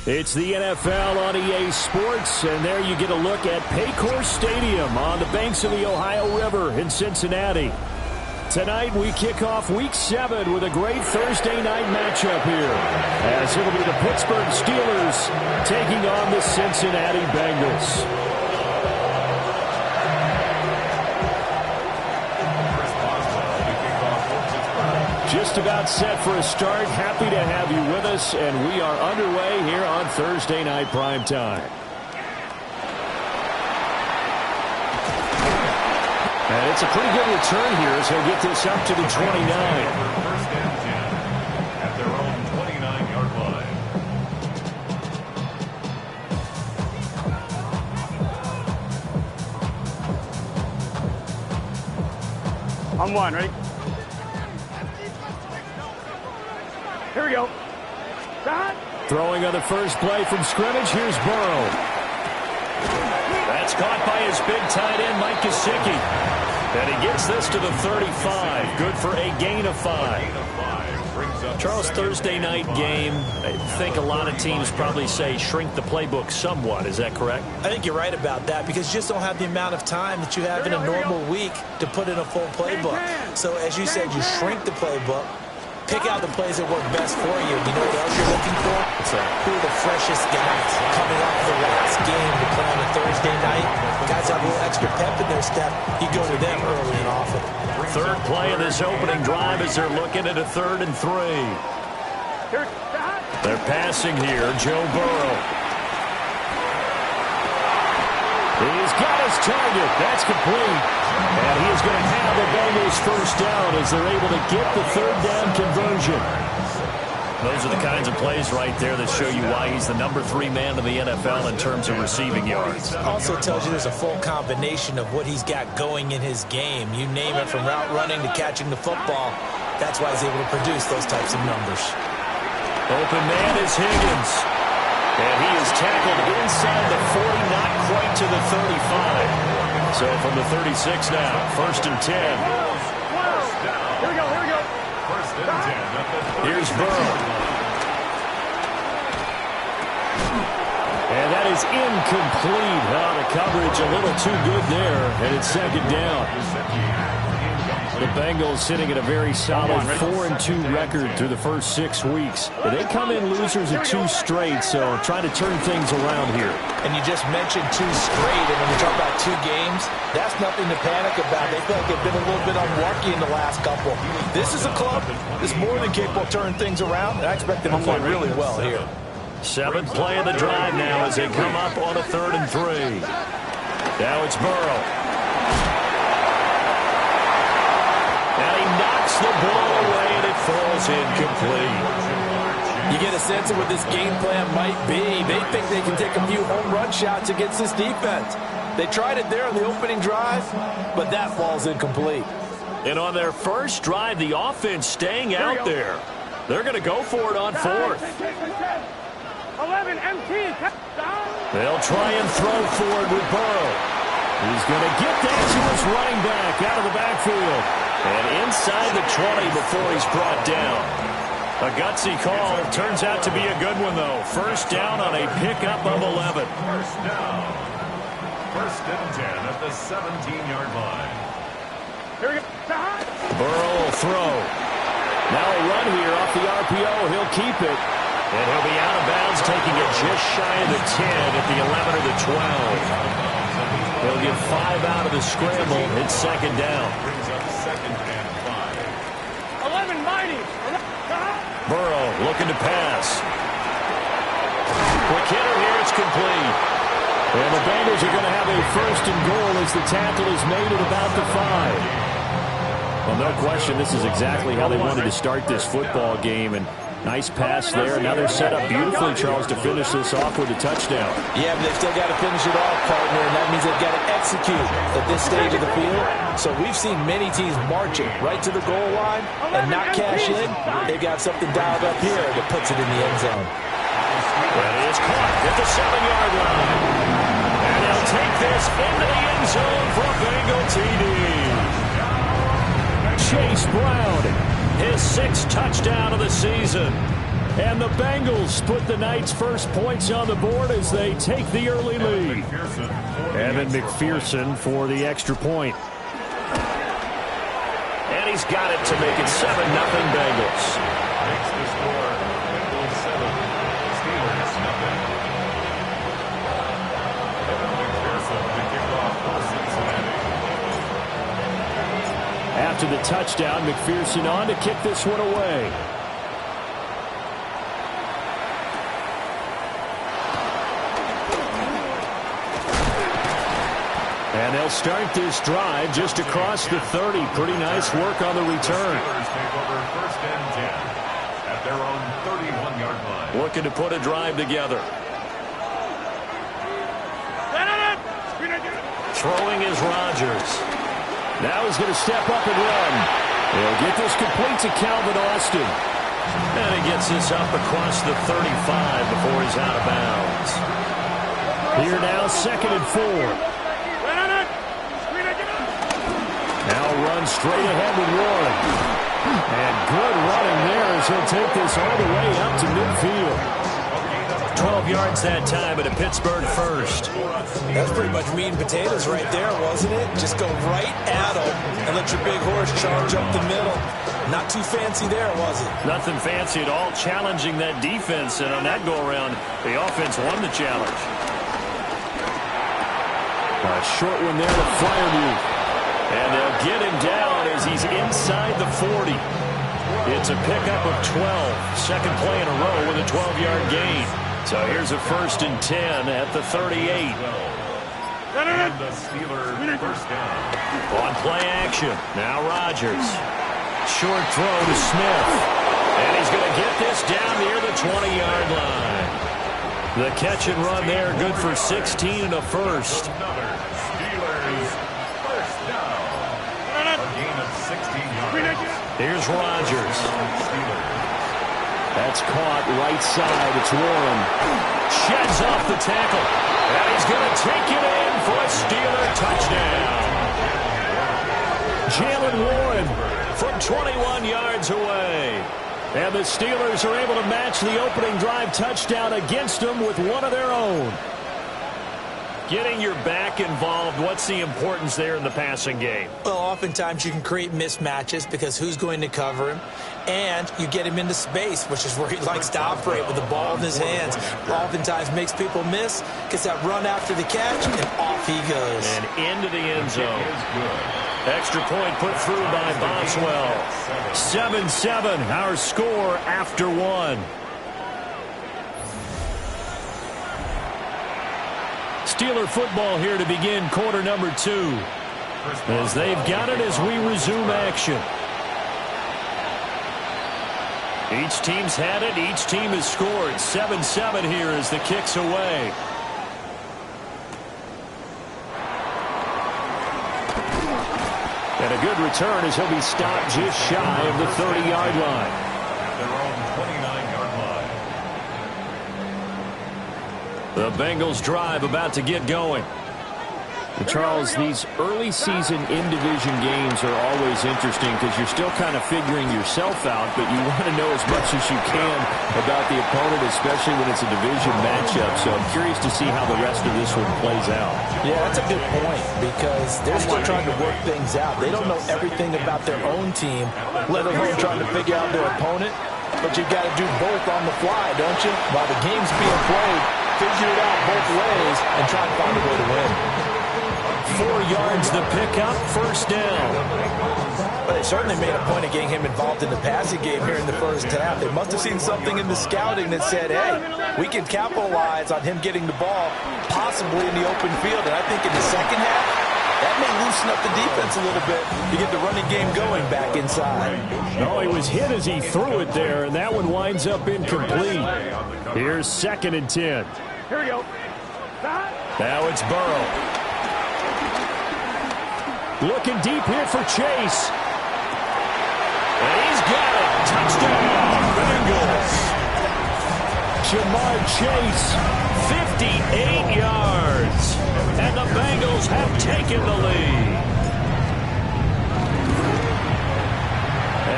It's the NFL on EA Sports, and there you get a look at Paycor Stadium on the banks of the Ohio River in Cincinnati. Tonight we kick off Week 7 with a great Thursday night matchup here, as it'll be the Pittsburgh Steelers taking on the Cincinnati Bengals. Just about set for a start. Happy to have you with us, and we are underway here on Thursday Night Primetime. And it's a pretty good return here as he'll get this up to the 29. First and 10 at their own 29-yard line. On one, ready? Here we go. Throwing on the first play from scrimmage. Here's Burrow. That's caught by his big tight end, Mike Gesicki. And he gets this to the 35. Good for a gain of 5. Charles, Thursday night game. I think a lot of teams probably say shrink the playbook somewhat. Is that correct? I think you're right about that because you just don't have the amount of time that you have in a normal week to put in a full playbook. So as you said, you shrink the playbook. Pick out the plays that work best for you. You know what else you're looking for? Who are the freshest guys coming off the last game to play on a Thursday night? Guys have a little extra pep in their step. You go to them early and often. Third play of this opening drive as they're looking at a 3rd and 3. They're passing here. Joe Burrow. He's got his target. That's complete. And he is going to have the Bengals first down as they're able to get the 3rd down conversion. Those are the kinds of plays right there that show you why he's the number 3 man in the NFL in terms of receiving yards. Also tells you there's a full combination of what he's got going in his game. You name it, from route running to catching the football. That's why he's able to produce those types of numbers. Open man is Higgins. And he is tackled inside the 40, not quite to the 35. So from the 36 now, 1st and 10. Here we go, here we go. First and 10. Here's Burrow. And that is incomplete. Oh, the coverage a little too good there, and it's 2nd down. The Bengals sitting at a very solid 4-2 record through the first 6 weeks. They come in losers of 2 straight, so trying to turn things around here. And you just mentioned 2 straight, and when you talk about 2 games, that's nothing to panic about. They feel like they've been a little bit unlucky in the last couple. This is a club that's more than capable of turning things around, and I expect them to play really well here. 7th play of the drive now as they come up on a 3rd and 3. Now it's Burrow. The ball away, and it falls incomplete. You get a sense of what this game plan might be. They think they can take a few home run shots against this defense. They tried it there on the opening drive, but that falls incomplete. And on their first drive, the offense staying out there. They're going to go for it on 4th. 11 MT. They'll try and throw forward with Burrow. He's going to get that to his running back out of the backfield. And inside the 20 before he's brought down. A gutsy call. Turns out to be a good one, though. First down on a pickup of 11. First down. 1st and 10 at the 17-yard line. Here we go. Burrow will throw. Now a run here off the RPO. He'll keep it. And he'll be out of bounds, taking it just shy of the 10 at the 11 or the 12. He'll get 5 out of the scramble. It's 2nd down. Brings up 2nd and 5. 11 mighty. Burrow looking to pass. Quick hitter here. It's complete. And the Bengals are going to have a 1st and goal as the tackle is made at about the 5. Well, no question, this is exactly how they wanted to start this football game. And Nice pass there. Now they're set up beautifully, Charles, to finish this off with a touchdown. Yeah, but they've still got to finish it off, partner, and that means they've got to execute at this stage of the field. So we've seen many teams marching right to the goal line and not cash in. They've got something dialed up here that puts it in the end zone. Well, it is caught at the 7-yard line. And they'll take this into the end zone for a Bengal TD. Chase Brown, his 6th touchdown of the season. And the Bengals put the night's first points on the board as they take the early lead. Evan McPherson for the extra point. And he's got it to make it 7-0 Bengals. Makes the score. Bengals 7, Steelers 0. Evan McPherson to kick off for Cincinnati. After the touchdown, McPherson on to kick this one away. And they'll start this drive just across the 30. Pretty nice work on the return. Steelers take over 1st and 10 at their own 31-yard line. Looking to put a drive together. Throwing is Rodgers. Now he's going to step up and run. He'll get this complete to Calvin Austin. And he gets this up across the 35 before he's out of bounds. Here now, 2nd and 4. Now runs straight ahead with Warren. And good running there as he'll take this all the way up to midfield. 12 yards that time at a Pittsburgh first. That's pretty much meat and potatoes right there, wasn't it? Just go right at him and let your big horse charge up the middle. Not too fancy there, was it? Nothing fancy at all, challenging that defense. And on that go-around, the offense won the challenge. A short one there to Freiermuth. And they'll get him down as he's inside the 40. It's a pickup of 12. 2nd play in a row with a 12-yard gain. So here's a 1st and 10 at the 38. And the Steelers 1st down. On play action. Now Rodgers. Short throw to Smith. And he's going to get this down near the 20-yard line. The catch and run there, good for 16 and a first. Steelers 1st down. A gain of 16 yards. Here's Rodgers. Steelers. That's caught right side. It's Warren. Sheds off the tackle. And he's going to take it in for a Steeler touchdown. Jalen Warren from 21 yards away. And the Steelers are able to match the opening drive touchdown against them with one of their own. Getting your back involved, what's the importance there in the passing game? Well, oftentimes you can create mismatches because who's going to cover him? And you get him into space, which is where he likes to operate with the ball in his hands. Oftentimes makes people miss, gets that run after the catch, and off he goes. And into the end zone. Extra point put through by Boswell. 7-7, our score after 1. Steeler football here to begin quarter number 2. As they've got it as we resume action. Each team's had it. Each team has scored. 7-7 here as the kick's away. And a good return as he'll be stopped just shy of the 30-yard line. At their own 29-yard line. The Bengals drive about to get going. And Charles, these early season in-division games are always interesting because you're still kind of figuring yourself out, but you want to know as much as you can about the opponent, especially when it's a division matchup. So I'm curious to see how the rest of this one plays out. Yeah, that's a good point because they're still trying to work things out. They don't know everything about their own team, let alone trying to figure out their opponent. But you've got to do both on the fly, don't you? While the game's being played, figure it out both ways and try to find a way to win. 4 yards the pickup, first down. But they certainly made a point of getting him involved in the passing game here in the first half. They must have seen something in the scouting that said, hey, we can capitalize on him getting the ball possibly in the open field. And I think in the second half, That may loosen up the defense a little bit to get the running game going back inside. No, he was hit as he threw it there, and that one winds up incomplete. Here's 2nd and 10. Here we go. Now it's Burrow. Looking deep here for Chase. And he's got it. Touchdown, Bengals. Jamar Chase, 58 yards. And the Bengals have taken the lead.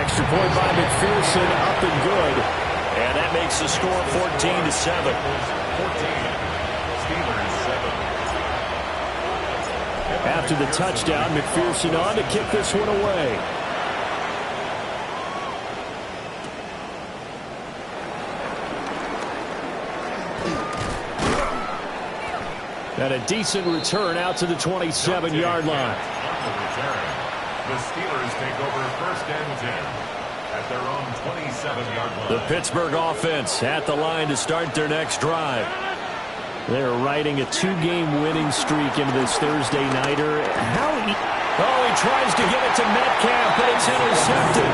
Extra point by McPherson, up and good. And that makes the score 14-7. 14. Steelers 7. After the touchdown, McPherson on to kick this one away. And a decent return out to the 27-yard line. The Steelers take over 1st and 10 at their own 27-yard line. The Pittsburgh offense at the line to start their next drive. They're riding a 2-game winning streak into this Thursday nighter. He tries to get it to Metcalf, but it's intercepted.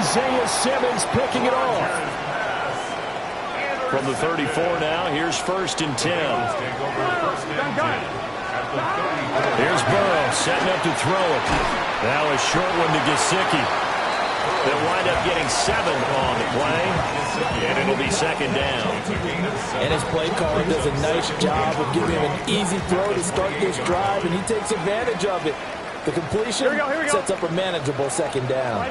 Isaiah Simmons picking it off. From the 34 now, here's 1st and 10. Here's Burrow setting up to throw it. Now a short one to Gesicki. They'll wind up getting 7 on the play, and it'll be 2nd down. And his play caller does a nice job of giving him an easy throw to start this drive, and he takes advantage of it. The completion Here we go. sets up a manageable 2nd down.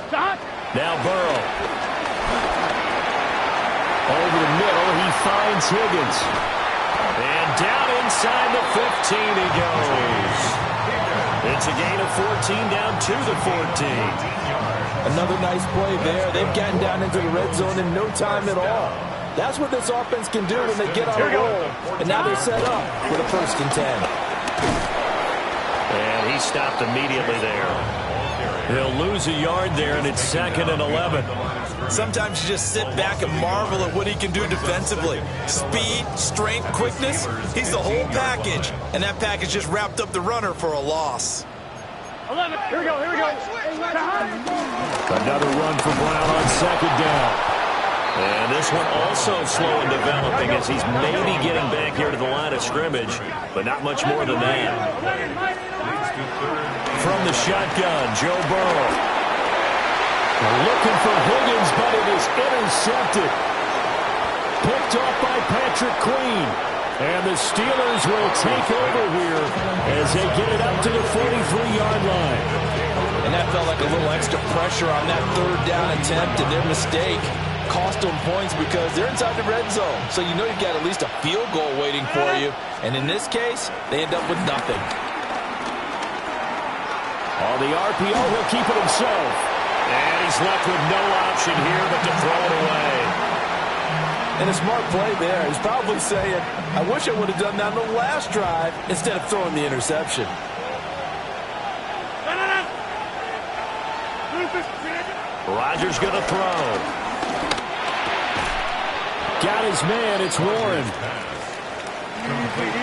Stop. Now Burrow. Over the middle, he finds Higgins. And down inside the 15 he goes. It's a gain of 14 down to the 14. Another nice play there. They've gotten down into the red zone in no time at all. That's what this offense can do when they get on a roll. And now they're set up for the 1st and 10. And he stopped immediately there. He'll lose a yard there, and it's 2nd and 11. Sometimes you just sit back and marvel at what he can do defensively. Speed, strength, quickness, he's the whole package. And that package just wrapped up the runner for a loss. 11. Here we go. Another run for Brown on 2nd down. And this one also slow in developing as he's maybe getting back here to the line of scrimmage, but not much more than that. From the shotgun, Joe Burrow. Looking for Higgins, but it is intercepted. Picked off by Patrick Queen. And the Steelers will take over here as they get it up to the 43-yard line. And that felt like a little extra pressure on that 3rd down attempt, and their mistake cost them points because they're inside the red zone. So you know you've got at least a field goal waiting for you. And in this case, they end up with nothing. On the RPO, he'll keep it himself. And he's left with no option here but to throw it away. And a smart play there. He's probably saying, I wish I would have done that on the last drive instead of throwing the interception. Rodgers going to throw. Got his man. It's Warren.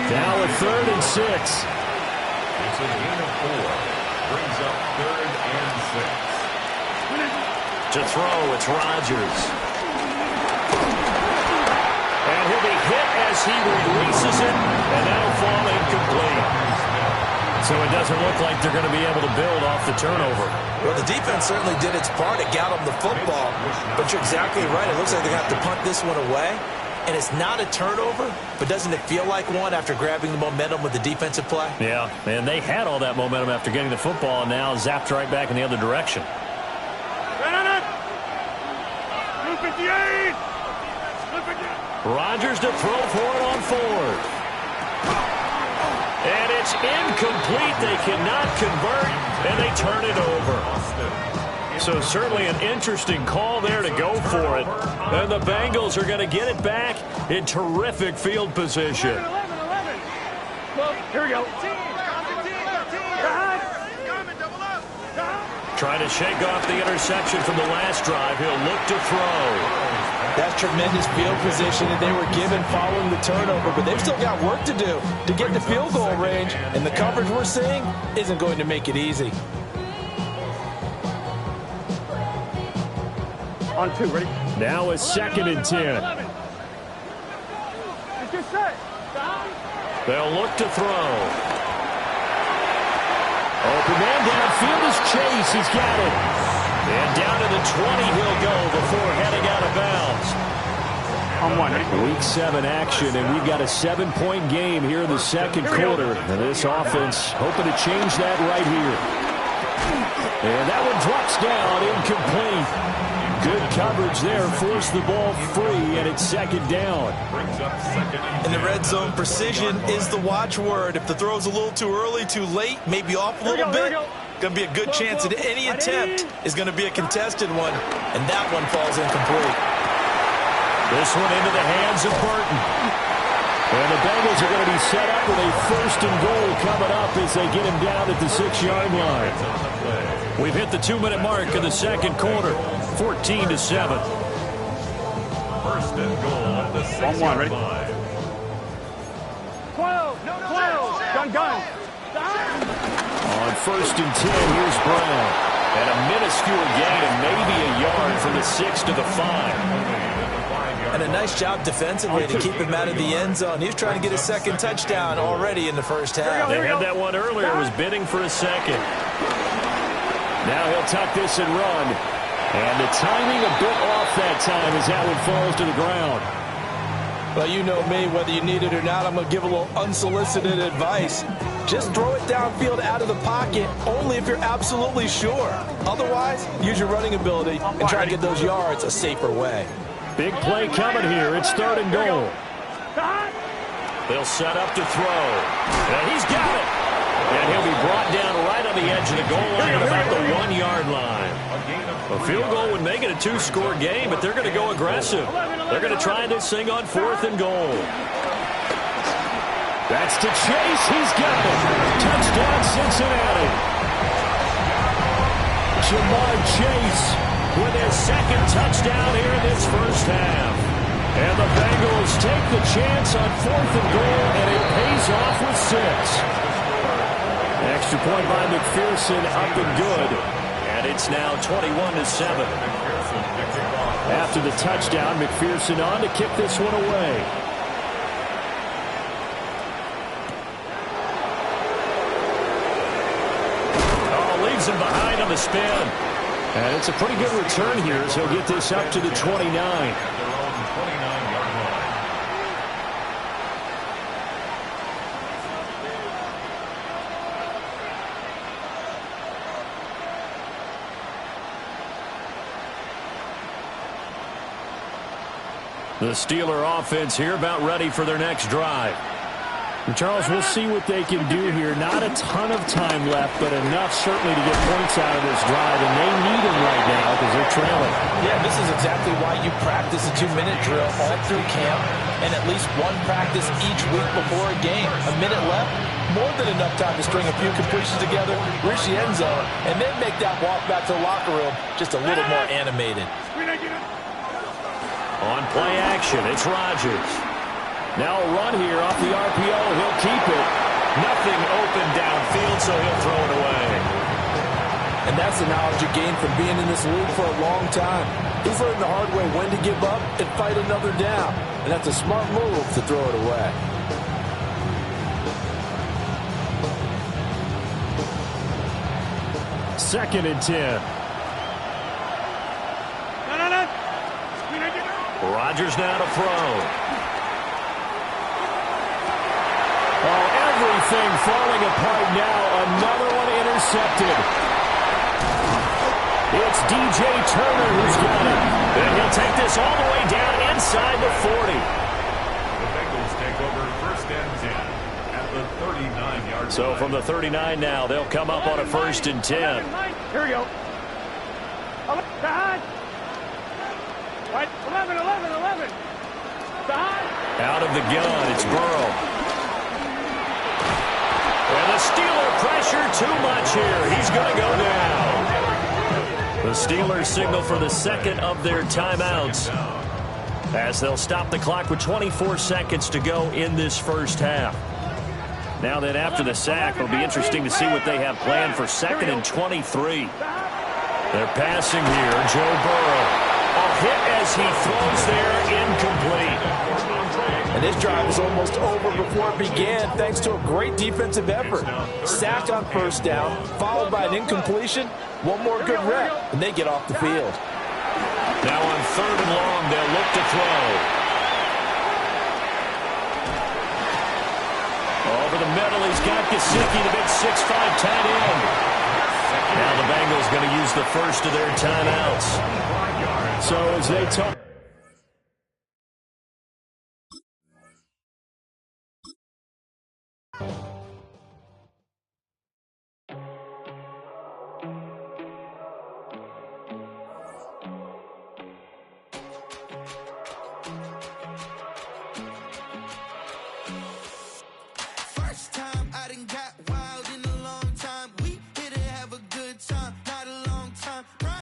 Now a 3rd and 6. It's a gain of 4. Brings up 3rd and 6. To throw, it's Rodgers. And he'll be hit as he releases it, and that'll fall incomplete. So it doesn't look like they're going to be able to build off the turnover. Well, the defense certainly did its part. It got them the football. But you're exactly right. It looks like they're going to have to punt this one away. And it's not a turnover, but doesn't it feel like one after grabbing the momentum with the defensive play? Yeah, and they had all that momentum after getting the football, and now zapped right back in the other direction. 258. Rodgers to throw for it on 4th. And it's incomplete. They cannot convert, and they turn it over. So certainly an interesting call there to go for it. And the Bengals are going to get it back in terrific field position. 11. Well, here we go. Trying to shake off the interception from the last drive. He'll look to throw. That's tremendous field position that they were given following the turnover, but they've still got work to do to get to field goal range, and the coverage we're seeing isn't going to make it easy. On 2, ready? Now a 2nd and 10. Get set. They'll look to throw. Open man downfield is Chase. He's got it. And down to the 20 he'll go before heading out of bounds. On 1, ready? Week 7 action, and we've got a 7-point game here in the second quarter. And this offense hoping to change that right here. And that one drops down, incomplete. Good coverage there, forced the ball free, and it's 2nd down. In the red zone, precision is the watchword. If the throw's a little too early, too late, maybe off a little bit, going to be a good chance that any attempt is going to be a contested one, and that one falls incomplete. This one into the hands of Burton. And the Bengals are going to be set up with a 1st and goal coming up as they get him down at the 6-yard line. We've hit the 2-minute mark of the second quarter, 14-7. 1st and goal at the 6-yard line. 12. Gun. On 1st and 10, here's Brown. And a minuscule gain of maybe a yard from the 6 to the 5. And a nice job defensively to keep him out of the end zone. He was trying to get his 2nd touchdown already in the first half. They had that one earlier, was bidding for a 2nd. Now he'll tuck this and run. And the timing a bit off that time as that one falls to the ground. Well, you know me, whether you need it or not, I'm going to give a little unsolicited advice. Just throw it downfield out of the pocket only if you're absolutely sure. Otherwise, use your running ability and try to get those yards a safer way. Big play coming here. It's 3rd and goal. They'll set up to throw. And he's got it. And he'll be brought down right on the edge of the goal line at about the 1-yard line. A field goal would make it a 2-score game, but they're going to go aggressive. They're going to try this thing on 4th and goal. That's to Chase. He's got it. Touchdown, Cincinnati. Jamar Chase with his 2nd touchdown here in this first half. And the Bengals take the chance on 4th and goal, and it pays off with 6. Extra point by McPherson, up and good. And it's now 21-7. After the touchdown, McPherson on to kick this one away. Oh, leaves him behind on the spin. And it's a pretty good return here as he'll get this up to the 29. The Steeler offense here about ready for their next drive. And Charles, we'll see what they can do here. Not a ton of time left, but enough certainly to get points out of this drive, and they need them right now because they're trailing. Yeah, this is exactly why you practice a 2-minute drill all through camp and at least one practice each week before a game. A minute left, more than enough time to string a few completions together, reach the end zone, and then make that walk back to the locker room just a little more animated. On play action, it's Rodgers. Now a run here off the RPO. He'll keep it. Nothing open downfield, so he'll throw it away. And that's the knowledge you gain from being in this league for a long time. He's learned the hard way when to give up and fight another down. And that's a smart move to throw it away. Second and 10. Rodgers now to throw. Oh, everything falling apart now. Another one intercepted. It's DJ Turner who's got it. And he'll take this all the way down inside the 40. The Bengals take over 1st and 10 at the 39-yard line. So from the 39 now, they'll come up on a 1st and 10. Here we go. 11. Out of the gun, it's Burrow. And the Steeler pressure too much here. He's going to go down. The Steelers signal for the 2nd of their timeouts. as they'll stop the clock with 24 seconds to go in this first half. Now then, after the sack, it'll be interesting to see what they have planned for 2nd and 23. They're passing here. Joe Burrow. A hit as he throws there, incomplete. And this drive is almost over before it began, thanks to a great defensive effort. Sack on first down, followed by an incompletion. One more good rep, and they get off the field. Now on 3rd and long, they'll look to throw. Over the middle, he's got Gesicki, the big 6'5" tight end. Now the Bengals going to use the first of their timeouts. So as they talk.